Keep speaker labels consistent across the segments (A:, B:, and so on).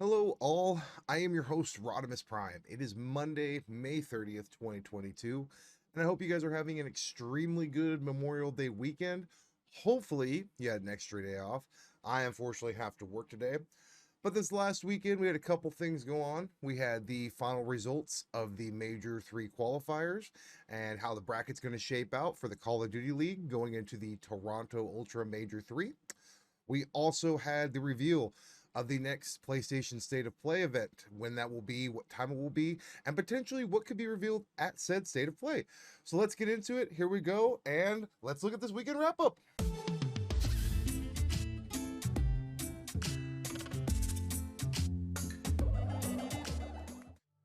A: Hello, all. I am your host, Rodimus Prime. It is Monday, May 30th, 2022, and I hope you guys are having an extremely good Memorial Day weekend. Hopefully, you had an extra day off. I unfortunately have to work today. But this last weekend, we had a couple things go on. We had the final results of the Major 3 qualifiers and how the bracket's going to shape out for the Call of Duty League going into the Toronto Ultra Major 3. We also had the reveal of the next PlayStation State of Play event, when that will be, what time it will be, and potentially what could be revealed at said State of Play. So let's get into it. Here we go, and let's look at this weekend wrap up.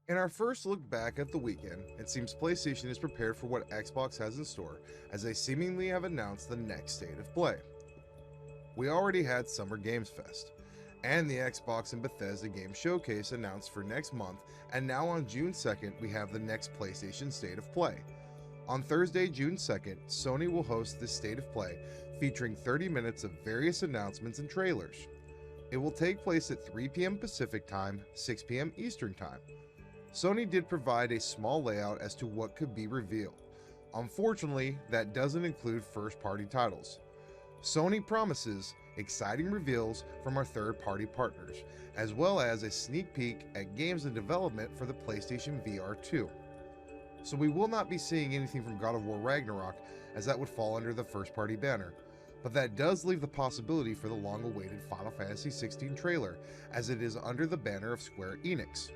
A: In our first look back at the weekend, it seems PlayStation is prepared for what Xbox has in store, as they seemingly have announced the next State of Play. We already had Summer Games Fest, and the Xbox and Bethesda Game Showcase announced for next month, and now on June 2nd, we have the next PlayStation State of Play. On Thursday, June 2nd, Sony will host this State of Play, featuring 30 minutes of various announcements and trailers. It will take place at 3 p.m. Pacific Time, 6 p.m. Eastern Time. Sony did provide a small layout as to what could be revealed. Unfortunately, that doesn't include first-party titles. Sony promises exciting reveals from our third-party partners, as well as a sneak peek at games in development for the PlayStation VR 2. So we will not be seeing anything from God of War Ragnarok, as that would fall under the first-party banner, but that does leave the possibility for the long-awaited Final Fantasy XVI trailer, as it is under the banner of Square Enix.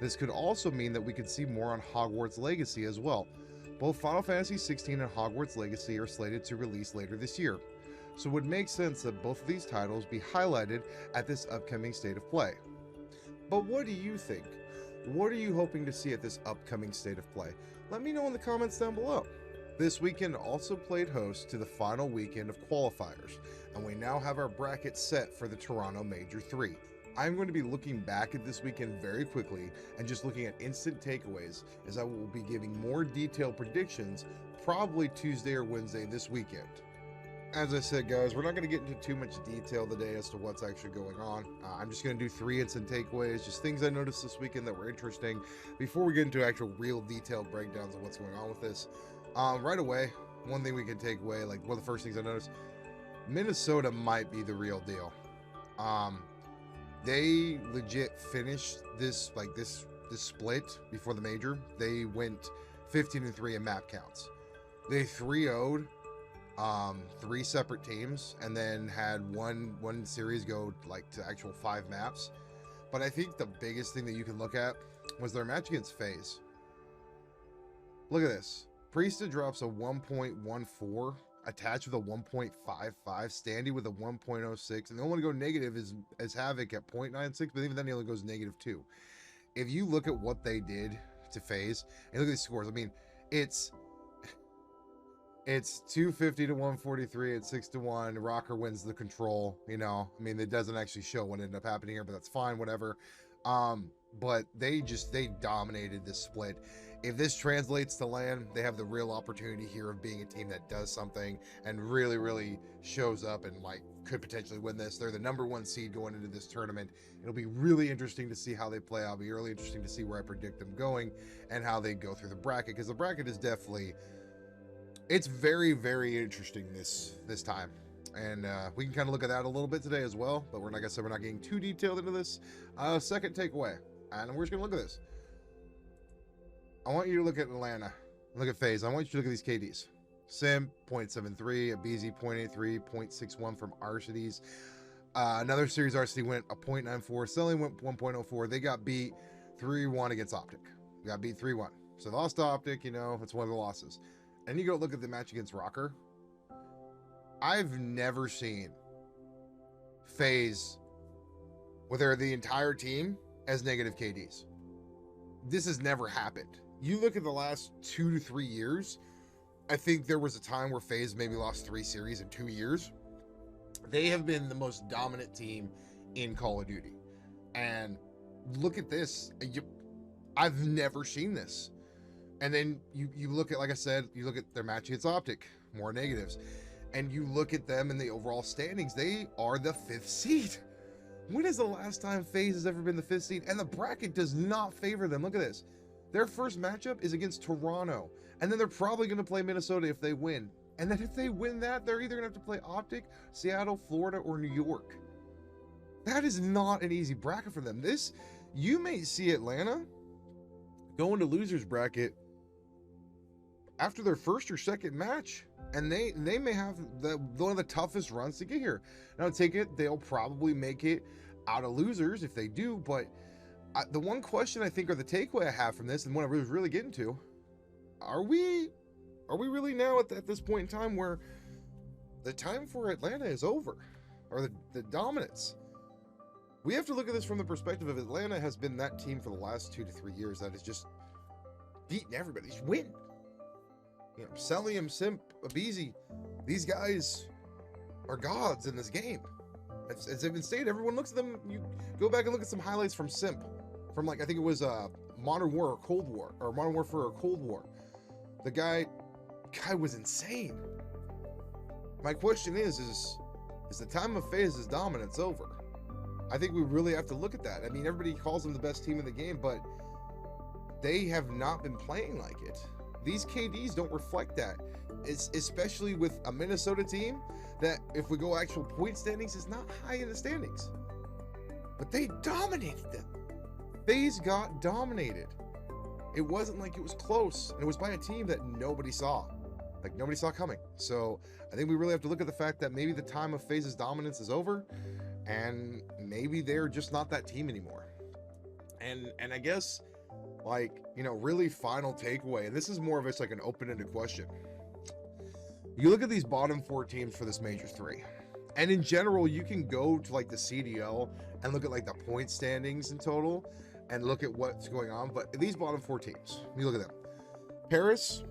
A: This could also mean that we could see more on Hogwarts Legacy as well. Both Final Fantasy XVI and Hogwarts Legacy are slated to release later this year, so it would make sense that both of these titles be highlighted at this upcoming State of Play. But what do you think? What are you hoping to see at this upcoming State of Play? Let me know in the comments down below. This weekend also played host to the final weekend of qualifiers, and we now have our bracket set for the Toronto Major 3. I'm going to be looking back at this weekend very quickly and just looking at instant takeaways, as I will be giving more detailed predictions probably Tuesday or Wednesday this weekend. As I said, guys, we're not going to get into too much detail today as to what's actually going on. I'm just going to do 3 instant takeaways, just things I noticed this weekend that were interesting, before we get into actual real detailed breakdowns of what's going on with this. Right away, one thing we can take away, like one of the first things I noticed, Minnesota might be the real deal. They legit finished this split before the major. They went 15-3 in map counts. They 3-0'd 3 separate teams, and then had one series go like to actual 5 maps. But I think the biggest thing that you can look at was their match against FaZe. Look at this. Priestess drops a 1.14, attached with a 1.55, Standy with a 1.06, and the only one to go negative is Havoc at 0.96, but even then he only goes -2. If you look at what they did to FaZe, and look at these scores, I mean, it's 250 to 143 at 6-1. Rocker wins the control. You know, I mean, it doesn't actually show what ended up happening here, but that's fine, whatever. But they dominated this split. If this translates to LAN, they have the real opportunity here of being a team that does something and really shows up and like could potentially win this. They're the #1 seed going into this tournament. It'll be really interesting to see how they play out. It'll be really interesting to see where I predict them going and how they go through the bracket, because the bracket is definitely, it's very interesting this time, and we can kind of look at that a little bit today as well, but like I said, we're not getting too detailed into this. Second takeaway, and we're just gonna look at this. I want you to look at Atlanta, look at FaZe. I want you to look at these KDs. Sim 0.73, Abizi 0.83, 0.61 from Arcides. Another series Arcity went a 0.94, Selling went 1.04. They got beat 3-1 against Optic. Got beat 3-1, so they lost to Optic. You know, it's one of the losses. And you go look at the match against Rocker. I've never seen FaZe with the entire team as negative KDs. This has never happened. You look at the last 2 to 3 years, I think there was a time where FaZe maybe lost 3 series in 2 years. They have been the most dominant team in Call of Duty. And look at this. I've never seen this. And then you look at, like I said, you look at their match against Optic, more negatives. And you look at them in the overall standings, they are the 5th seed. When is the last time FaZe has ever been the 5th seed? And the bracket does not favor them. Look at this. Their first matchup is against Toronto. And then they're probably going to play Minnesota if they win. And then if they win that, they're either going to have to play Optic, Seattle, Florida, or New York. That is not an easy bracket for them. You may see Atlanta go into losers bracket after their first or second match. And they may have one of the toughest runs to get here. Now, they'll probably make it out of losers if they do. But the one question I think, or the takeaway I have from this, and what I was really getting to, are we really now at this point in time where the time for Atlanta is over, or the dominance? We have to look at this from the perspective of Atlanta has been that team for the last 2 to 3 years that has just beaten everybody. Just win. You know, Celium, Simp, Abizi, these guys are gods in this game. As they've been stated, everyone looks at them. You go back and look at some highlights from Simp, from I think it was Modern War or Cold War, or Modern Warfare or Cold War. The guy was insane. My question is the time of FaZe's dominance over? I think we really have to look at that. I mean, everybody calls them the best team in the game, but they have not been playing like it. These KDs don't reflect that, especially with a Minnesota team that, if we go actual point standings, is not high in the standings. But they dominated them. FaZe got dominated. It wasn't like it was close, and it was by a team that nobody saw. Like, nobody saw coming. So I think we really have to look at the fact that maybe the time of FaZe's dominance is over, and maybe they're just not that team anymore. And I guess, really final takeaway, and this is more of it's like an open-ended question. You look at these bottom 4 teams for this Major 3, and in general, you can go to the CDL and look at the point standings in total and look at what's going on. But these bottom 4 teams, you look at them. Paris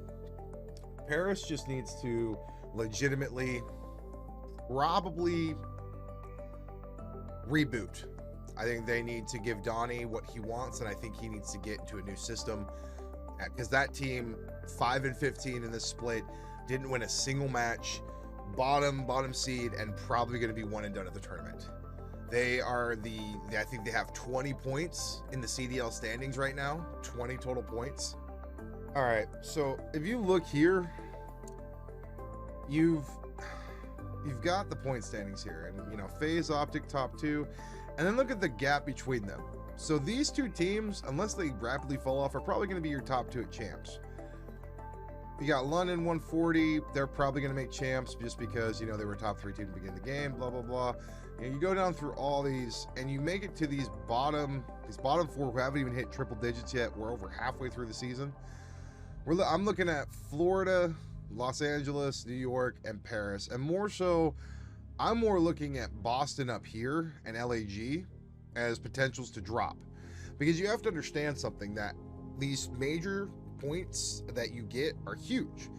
A: just needs to legitimately probably reboot. I think they need to give Donnie what he wants, and I think he needs to get into a new system, because that team, 5-15 in this split, didn't win a single match, bottom seed, and probably going to be one and done at the tournament. I think they have 20 points in the CDL standings right now, 20 total points. All right, so if you look here, you've got the point standings here, and FaZe, Optic top 2, and then look at the gap between them. So these 2 teams, unless they rapidly fall off, are probably going to be your top 2 at champs. You got London 140, they're probably going to make champs just because they were top 3 team to begin the game, blah blah blah. You go down through all these and you make it to these bottom 4 who haven't even hit triple digits yet. We're over halfway through the season. I'm looking at Florida, Los Angeles, New York, and Paris, and more so I'm more looking at Boston up here and LAG as potentials to drop, because you have to understand something, that these major points that you get are huge.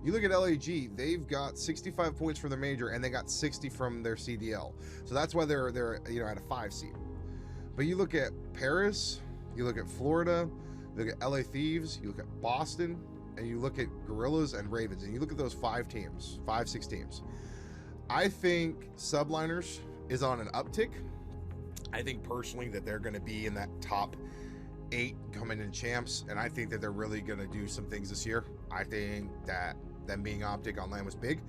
A: You look at LAG, they've got 65 points from their major, and they got 60 from their CDL. So that's why they're at a 5 seed. But you look at Paris, you look at Florida, you look at LA Thieves, you look at Boston, and you look at Gorillas and Ravens, and you look at those 5 teams, 5-6 teams. I think Subliners is on an uptick. I think personally that they're going to be in that top 8 coming in champs, and I think that they're really going to do some things this year. I think that them being Optic on land was big.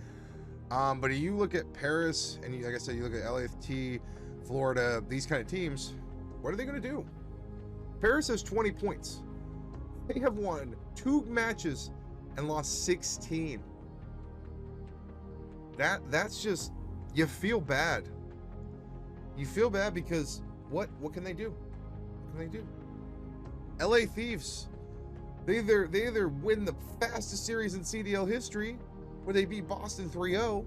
A: But if you look at Paris, and like I said, you look at LAFT, Florida, these kind of teams, what are they going to do? Paris has 20 points. They have won 2 matches and lost 16. That's just, you feel bad. You feel bad because what can they do? What can they do? LA Thieves, they either win the fastest series in CDL history, where they beat Boston 3-0,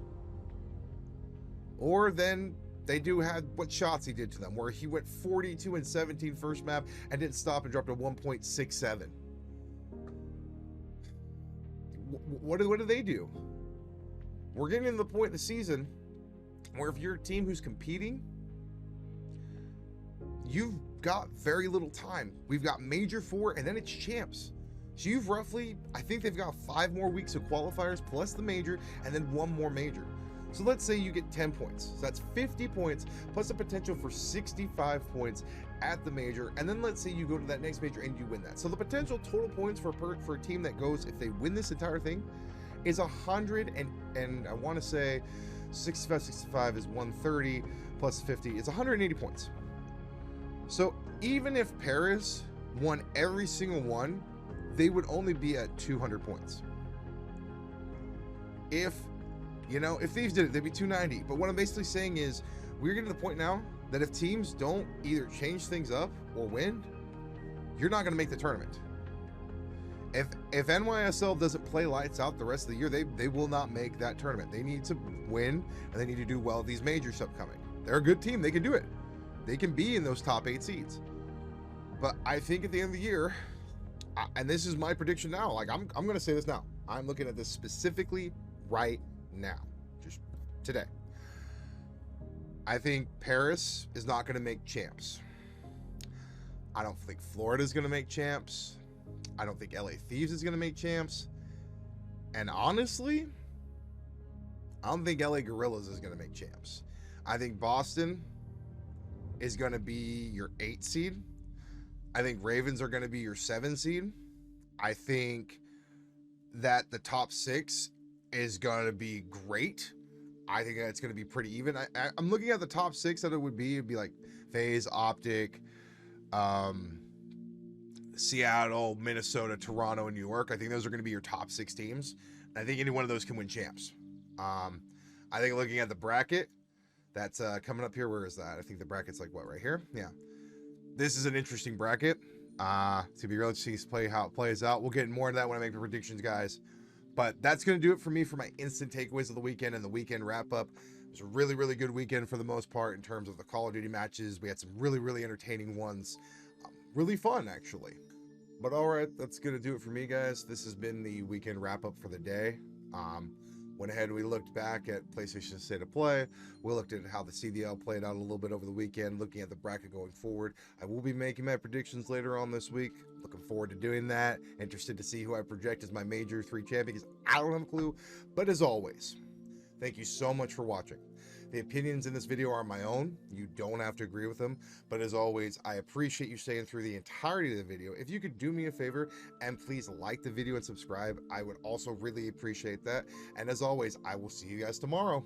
A: or then they do have what Shotzi did to them, where he went 42-17 first map and didn't stop and dropped a 1.67. What do they do? We're getting to the point in the season where if you're a team who's competing, you've got very little time. We've got Major 4, and then it's champs. So you've roughly, I think they've got 5 more weeks of qualifiers plus the major, and then 1 more major. So let's say you get 10 points. So that's 50 points plus a potential for 65 points at the major. And then let's say you go to that next major and you win that. So the potential total points for a team that goes, if they win this entire thing, is 100 and I want to say 65 is 130 plus 50 is 180 points. So even if Paris won every single one, they would only be at 200 points. If Thieves did it, they'd be 290. But what I'm basically saying is we're getting to the point now that if teams don't either change things up or win, you're not going to make the tournament. If NYSL doesn't play lights out the rest of the year, they will not make that tournament. They need to win, and they need to do well these majors upcoming. They're a good team. They can do it. They can be in those top 8 seeds. But I think at the end of the year, and this is my prediction now, like I'm going to say this now. I'm looking at this specifically right now, just today. I think Paris is not going to make champs. I don't think Florida is going to make champs. I don't think LA Thieves is going to make champs. And honestly, I don't think LA Gorillas is going to make champs. I think Boston is going to be your 8 seed. I think Ravens are going to be your 7 seed. I think that the top 6 is going to be great. I think it's going to be pretty even. I'm looking at the top 6 that it'd be like FaZe, Optic, Seattle, Minnesota, Toronto, and New York. I think those are going to be your top 6 teams. And I think any one of those can win champs. I think looking at the bracket that's coming up here, where is that? I think the bracket's like what, right here? Yeah. This is an interesting bracket. To be real interesting to play how it plays out. We'll get more into that when I make the predictions, guys. But that's going to do it for me for my instant takeaways of the weekend and the weekend wrap up. It was a really, really good weekend for the most part in terms of the Call of Duty matches. We had some really, really entertaining ones. Really fun, actually. But all right, that's going to do it for me, guys. This has been the weekend wrap up for the day. Went ahead and we looked back at PlayStation State of Play. We looked at how the CDL played out a little bit over the weekend, looking at the bracket going forward. I will be making my predictions later on this week. Looking forward to doing that. Interested to see who I project as my Major 3 champion, because I don't have a clue. But as always, thank you so much for watching. The opinions in this video are my own. You don't have to agree with them. But as always, I appreciate you staying through the entirety of the video. If you could do me a favor and please like the video and subscribe, I would also really appreciate that. And as always, I will see you guys tomorrow.